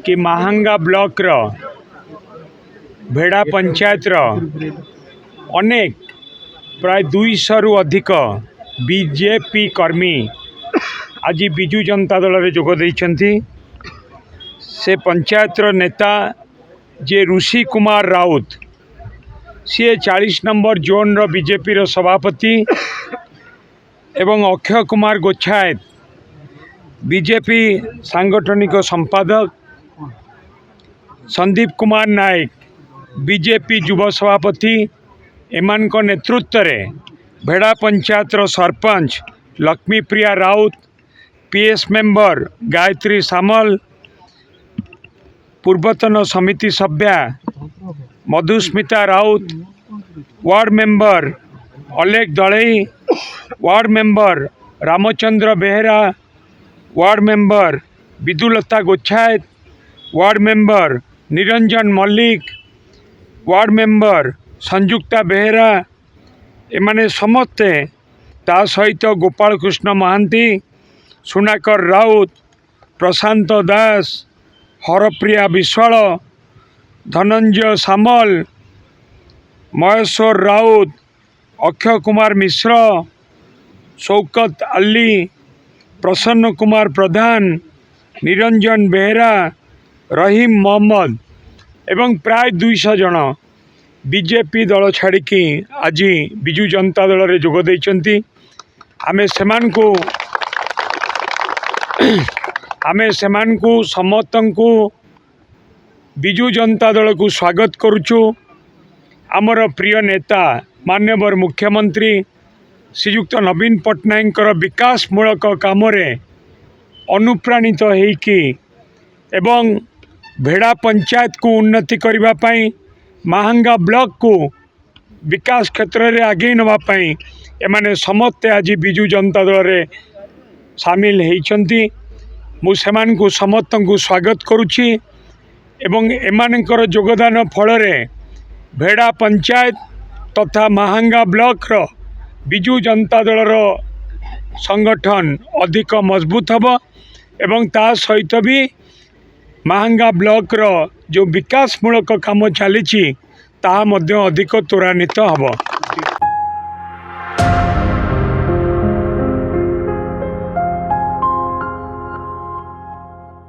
कि महांगा ब्लॉक रो भेड़ा पंचायत रो अनेक प्राय 200 रु अधिक बीजेपी कर्मी आज बिजु जनता दल रे जोग देइछंती। से पंचायत रो नेता जे ऋषि कुमार राउत सी 40 नंबर जोन रो बीजेपी रो सभापति एवं अक्षय कुमार गोच्छायत बीजेपी सांगठनिक संपादक, संदीप कुमार नायक बीजेपी युव सभापति एमान को नेतृत्व रे भेड़ा पंचायत रो सरपंच लक्ष्मीप्रिया राउत, पीएस मेंबर गायत्री सामल, पूर्वतन समिति सभ्या Madhusmita Raut, ward member Alekh Dalai, ward member Ramchandra Behera, ward member Bidulata Gochhayat, ward member Niranjan Mallick, ward member Sanjukta Behera एमाने समस्ते ता सहित गोपाल कृष्ण महांती, सुनाकर राउत, प्रशांत दास, हरप्रिया विश्वाल, धनंजय सामल, महेश्वर राउत, अक्षय कुमार मिश्र, शौकत अली, प्रसन्न कुमार प्रधान, निरंजन बेहरा, रहीम मोहम्मद एवं प्राय 200 जन बीजेपी दल छाड़िकी आज बिजु जनता दल रे जोग देइछंती। आमे सेमानकु समस्तंकु बिजु जनता दल को स्वागत करुचु। आमर प्रिय नेता माननीय मुख्यमंत्री श्रीयुक्त नवीन पट्टनायक विकास मूलक काम अनुप्राणित होइकी एवं भेड़ा पंचायत को उन्नति करबा पई, महांगा ब्लॉक को विकास क्षेत्र में आगे नवापाई एमाने समस्ते आज बिजु जनता दल रे सामिल होइछंती। मु सेमानकु समस्तंकु स्वागत करुछि एवं एमानकर योगदान फल भेड़ा पंचायत तथा महांगा ब्लॉक रो बिजु जनता दल रो संगठन अधिक मजबूत हबो एवं ता सहित भी महांगा ब्लॉक रो जो विकास मूलक काम चली अधिक त्वरान्वित हबो।